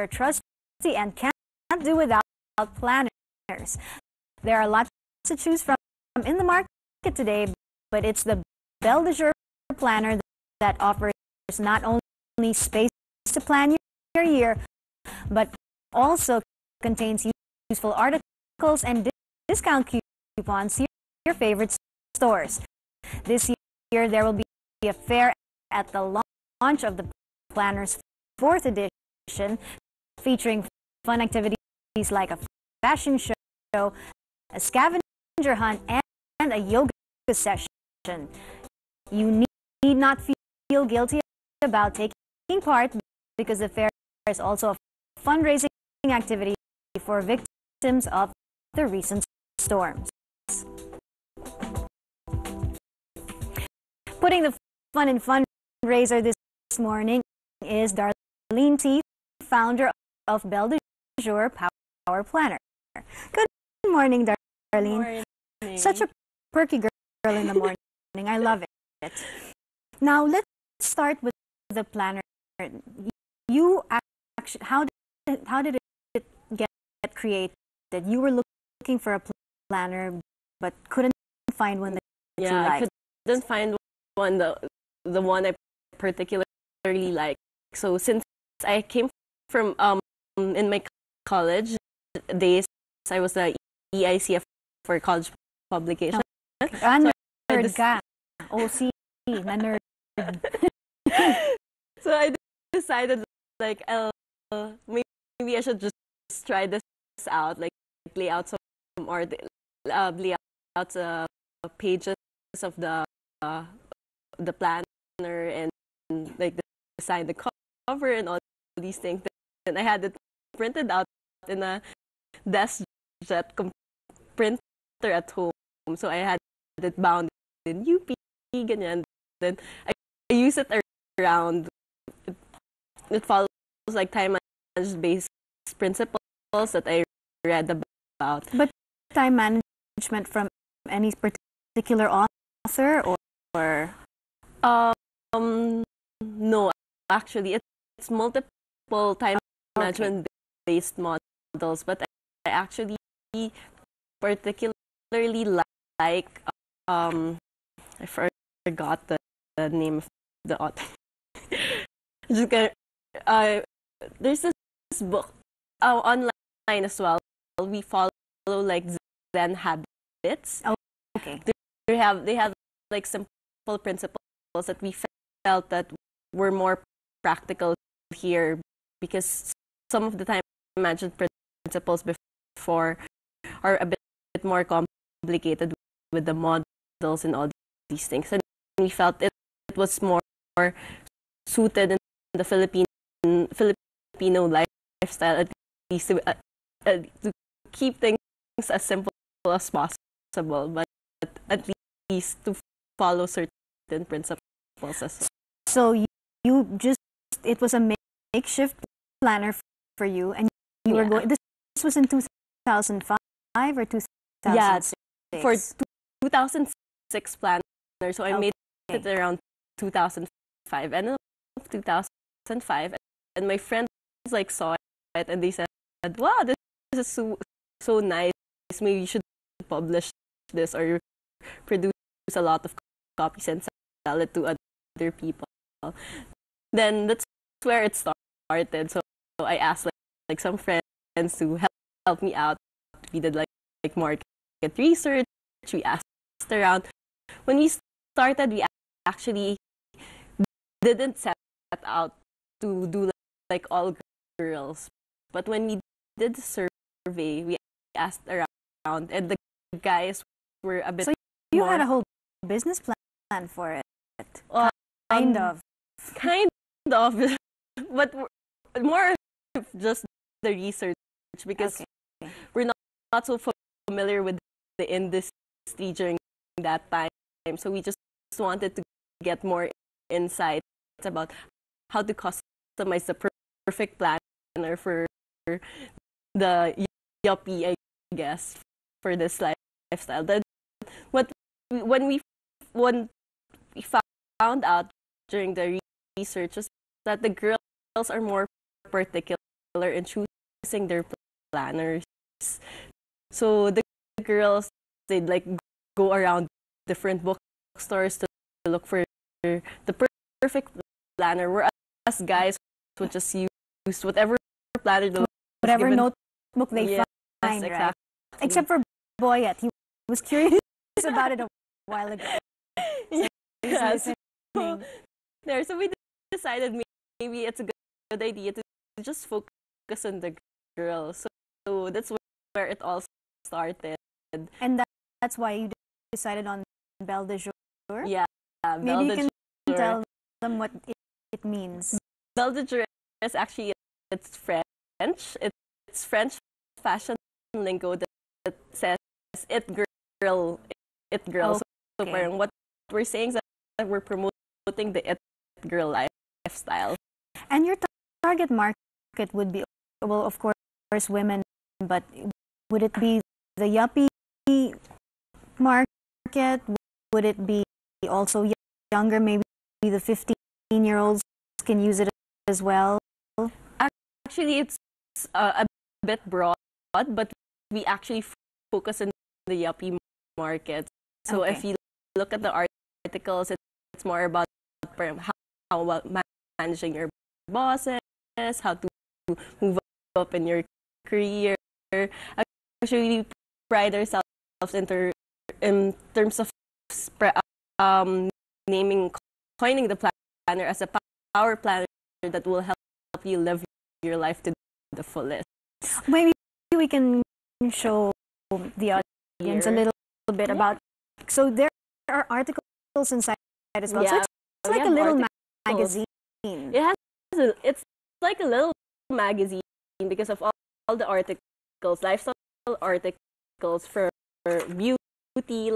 are trusty and can't do without planners. There are lots to choose from in the market today, but it's the Belle de Jour planner that offers not only space to plan your year, but also contains useful articles and discount coupons to your favorite stores. This year, there will be a fair at the launch of the planner's 4th edition, featuring fun activities like a fashion show, a scavenger hunt, and a yoga session. You need not feel guilty about taking part, because the fair is also a fundraising activity for victims of the recent storms. Putting the fun in fundraiser this morning is Darlyn Ty, founder of Belle de Jour Power Planner. Good morning, Darlyn. Morning. Such a perky girl in the morning. I love it. Now let's start with the planner. You actually, how did it get created? You were looking for a planner, but couldn't find one that you liked. I couldn't find one, the one I particularly like. So since I came from in my college days, I was the EICF for college publication. Nerd ka. OC, na nerd. So I decided, like, maybe I should just try this out, like lay out some pages of the planner and like design the cover and all these things. And I had it printed out in a DeskJet printer at home. So I had it bound in UP, ganyan. Then I use it around. It follows like time management-based principles that I read about. But time management from any particular author or? No, actually, it's multiple time management-based models, but I actually particularly like I forgot the name of the author. There's this book online as well. We follow like Zen habits. Oh, okay. They have like simple principles that we felt that were more practical here, because some of the time management principles before are a bit more complicated with the models and all these things, and we felt it was more suited in the Filipino lifestyle, at least to keep things as simple as possible, but at least to follow certain principles as well. So you just, it was a makeshift planner for you, and you were going, this was in 2005 or 2006? Yeah, for 2006 planner, so I made it around 2005, end of 2005, and my friends like saw it and they said, wow, this is so nice, maybe you should publish this or produce a lot of copies and sell it to other people. Then that's where it started. So I asked like some friends to help me out. We did like market research. We asked around. When we started, we actually didn't set out to do like all girls. But when we did the survey, we asked around, and the guys were a bit. So you had a whole business plan for it. Kind of, but more just the research, because we're not so familiar with the industry during that time. So we just wanted to get more insights about how to customize the perfect planner for the yuppie, I guess, for this lifestyle. Then when we found out during the research was that the girls are more particular in choosing their planners. So the girls, they'd like go around different bookstores to look for the perfect planner, whereas guys would just use whatever planner they whatever given. notebook they Yes, find, exactly. right? Except for Boyet, he was curious about it a while ago. Yeah, So so there. So we decided maybe it's a good idea to just focus on the girls. So that's where it all started. And that's why you decided on Belle de Jour? Yeah, Maybe Belle you de can Jour. tell them what it means. Belle de Jour is actually, it's French. It's French fashion lingo that says it girl, it girl. So Okay. parang what we're saying is that we're promoting the it girl lifestyle. And your target market would be, well, of course, women, but would it be the yuppie market? Would it be also younger, maybe the 15-year-olds can use it as well? Actually, it's a bit broad, but we actually focus on the yuppie market. So Okay. if you look at the articles, it's more about how about managing your bosses, how to move up in your career. Actually, we pride ourselves in terms of coining the planner as a power planner that will help you live your life to the fullest. Maybe we can show the audience a little bit about. So there are articles inside as well. Yeah, So it's like a little magazine. It's like a little magazine because of all the articles, lifestyle articles for beauty,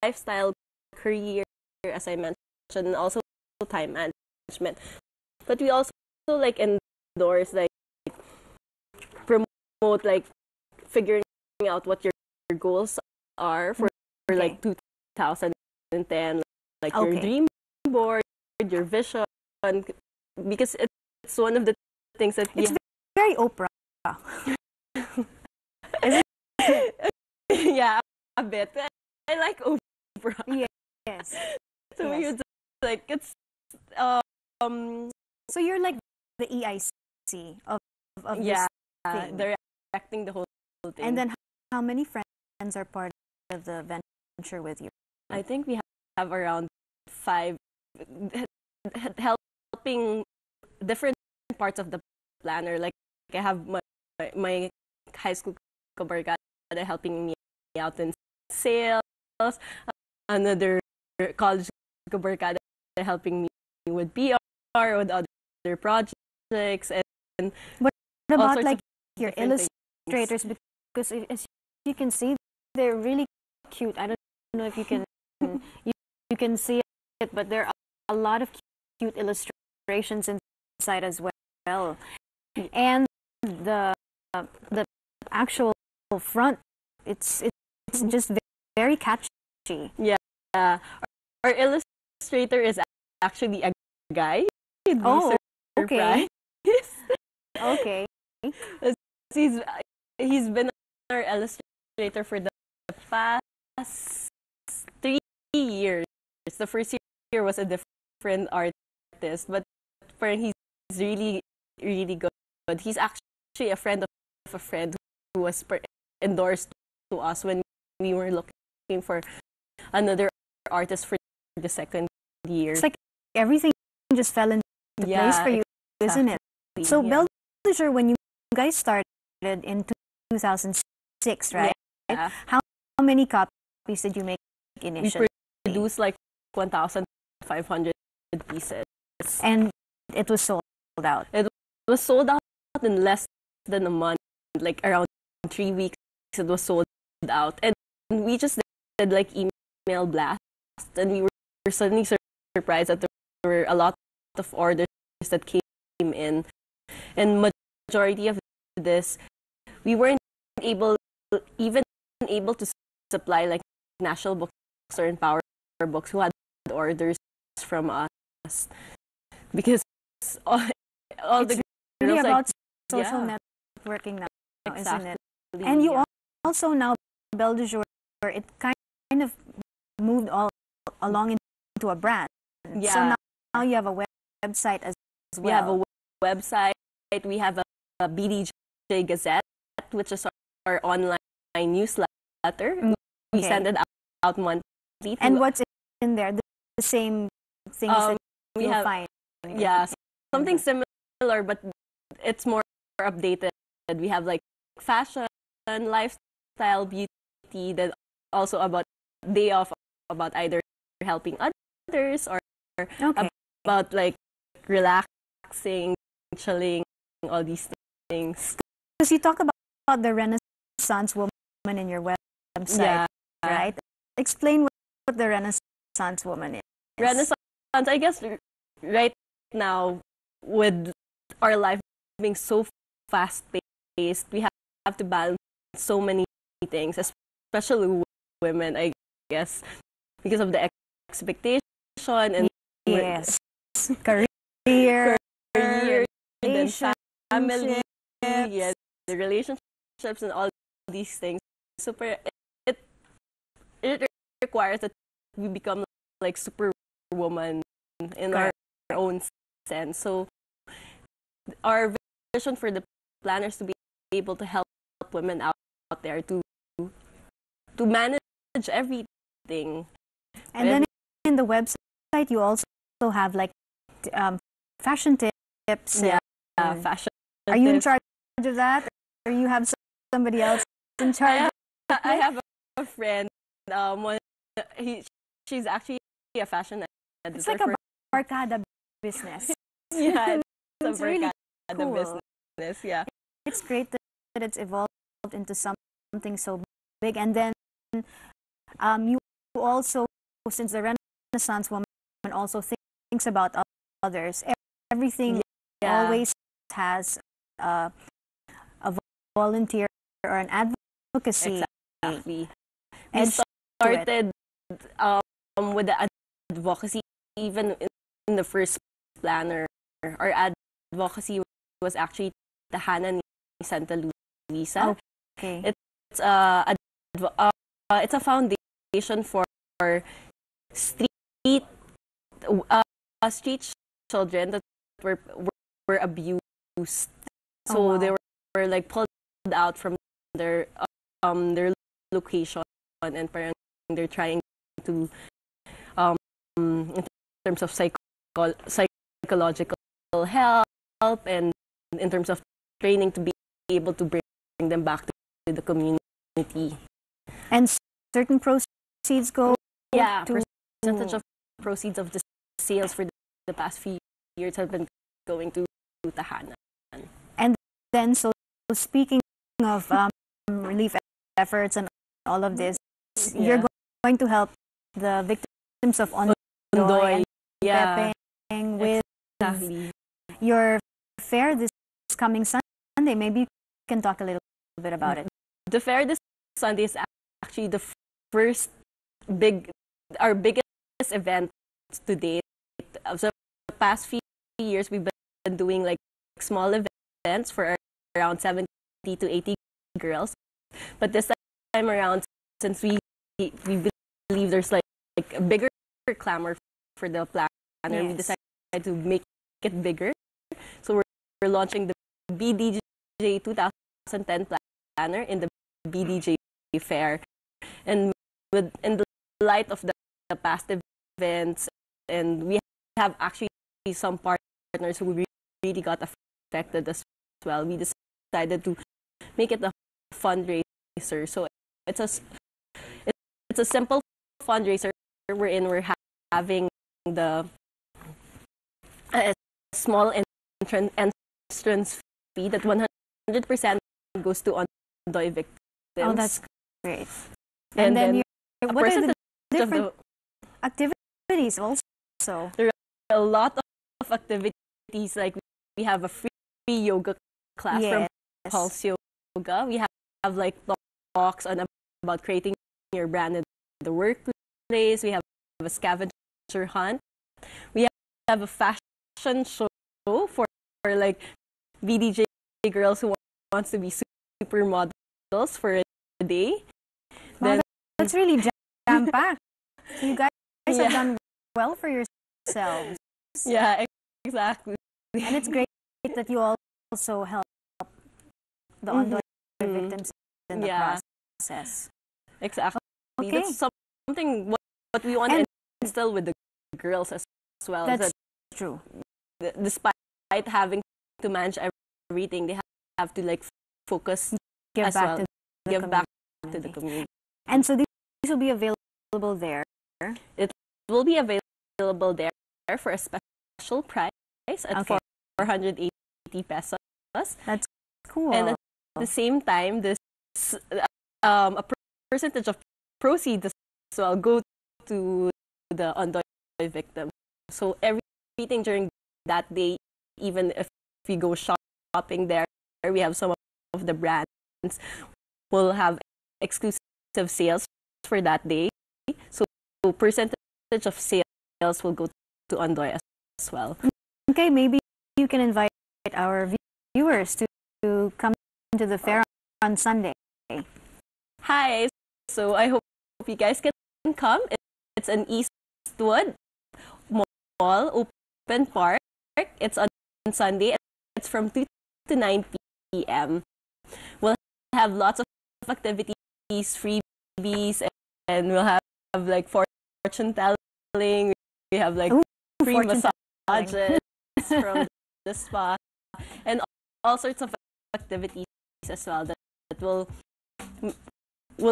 lifestyle, career, as I mentioned, and also time management. But we also like endorse, like promote, like figuring out what your goals are for like 2010, like your dream board, your vision, because it's one of the things that it's very Oprah. Is it? Yeah, a bit. I like Oprah. Yes. So yes. you're just like, it's So you're like the EIC of this thing. directing the whole thing. And then how many friends are part of the venture with you? I think we have around 5 helping different parts of the planner. Like I have my high school kabarkada helping me out in sales, another college kabarkada helping me with PR, with other projects, and what about like your illustrators? Because as you can see, they're really cute. I don't know if you can you can see it, but there are a lot of cute illustrations inside as well, and the actual front, it's just very catchy. Yeah, our illustrator is actually a guy. Oh, okay. Okay. He's been our illustrator for the past 3 years. The first year was a different artist, but he's really, really good. He's actually a friend of a friend who was endorsed to us when we were looking for another artist for the second year. It's like everything just fell into place for you, isn't it? So Belle de Jour, when you guys started in 2006, right? Yeah. How many copies did you make initially? We produced like 1,500 pieces. And it was sold out? It was sold out in less than a month, like around 3 weeks it was sold out. And we just did like email blasts, and we were suddenly surprised that there were a lot of orders that came in. And majority of this, we weren't even able to supply like National Bookstore and Power Books who had orders from us, because all the really about social networking now, isn't it? Exactly. And you also now, Belle de Jour, it kind of moved all along into a brand. Yeah. So now you have a website as well. We have a website. We have a BDJ Gazette, which is our online newsletter. We send it out monthly. And what's in there? The same things that you'll find. Yeah, something similar, but it's more updated. We have like fashion, lifestyle, beauty, then also about day off, about either helping others or about like relaxing, chilling, all these things. Because you talk about the Renaissance woman in your website, right? Explain what the Renaissance woman is. Renaissance, I guess, right now, with our life being so fast-paced, we have to balance so many things, especially women, I guess, because of the expectation and career, then family, the relationships, and all these things. It requires that we become like superwoman in our own sense. So our vision for the planners to be able to help women out there to manage everything. And then in the website, you also have like fashion tips. Fashion. Are you in charge of that, or you have somebody else in charge? I have a friend. She's actually a fashion editor. It's like a barkada business. Yeah, it's really cool. Business. Yeah, it's great that it's evolved into something so big. And then you also, since the Renaissance woman also thinks about others, everything always has a volunteer or an advocacy. Exactly. We started with the advocacy even in the first planner. Our advocacy was actually the Hana ni Santa Luisa. Okay. It's a foundation for street children that were abused. So they were like pulled out from their location, and parang they're trying to in terms of psychological help and in terms of training to be able to bring them back to the community. And certain proceeds go to percentage of proceeds of the sales for the past few years have been going to Tahanan. And then, so speaking of relief efforts and all of this, you're going to help the victims of Ondoy and Pepeng with your fair this coming Sunday. Maybe you can talk a little bit about it. The fair this Sunday is actually the first our biggest event to date. So the past few years, we've been doing like small events for around 70 to 80 girls. But this time around, since we believe there's like a bigger clamor for the planner, we decided to make it bigger. So we're launching the BDJ 2010 planner in the BDJ fair. And in the light of the past events, and we have actually some partners who really got affected as well, we decided to make it a fundraiser. So it's a simple fundraiser wherein we're having the small entrance fee that 100% goes to Ondoy victims. Oh, that's great. And then what are the different activities also? There are a lot of activities, like we have a free yoga class from Pulse Yoga. We have like talks about creating your brand in the workplace. We have a scavenger hunt. We have a fashion show for like BDJ girls who wants to be supermodels for a day. Wow, Then that's really jam-packed. You guys have done well for yourselves. yeah, exactly. And it's great that you also help the ongoing victims in the process. Exactly. Okay. That's something what we want to instill with the girls as well. That's true. Despite having to manage everything, they have to like focus Give back to the community. And so these will be available there. It will be available there for a special price at 480 pesos. That's cool. And at the same time, this a percentage of proceeds as well go to the ongoing victim. So everything during that day, even if we go shopping there, we have some of the brands will have exclusive sales for that day. So percentage of sales will go to Ondoy as well. Okay, maybe you can invite our viewers to come to the fair on Sunday. Hi, so I hope you guys can come. It's an Eastwood Mall open park. It's on Sunday. It's from 2 to 9 p.m. We'll have lots of activities, freebies, and we'll have like fortune telling. We have like free massages from the spa, and all sorts of activities as well that will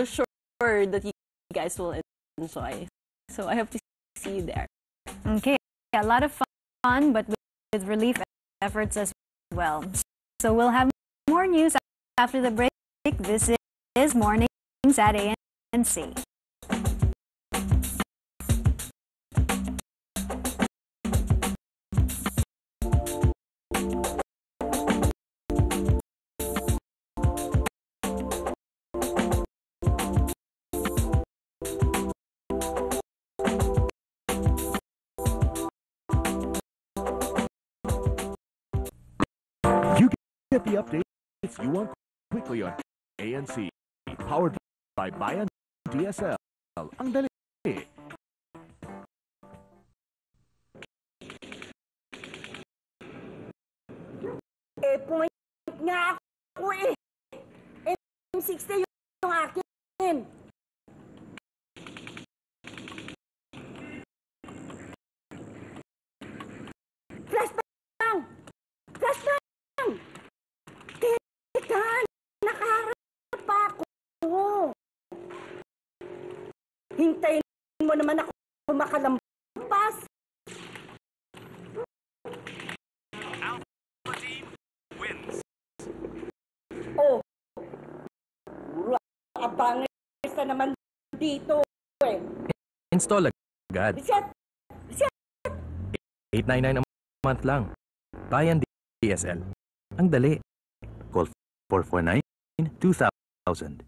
sure that you guys will enjoy. So I hope to see you there. Okay, a lot of fun, but with relief efforts as well. So we'll have more news after the break. This is Mornings at ANC. You get the updates you want quickly on ANC. Powered by Bayan DSL. Ang dali. Point nga ako M60 yung akin. Flashbang! Flashbang! Teka, nakaharap pa ako. Hintayin mo naman ako makalampas. Oh, abangis na naman dito eh. Install agad. Reset! 899 a month lang. Bayan DSL. Ang dali. Call 449-2000.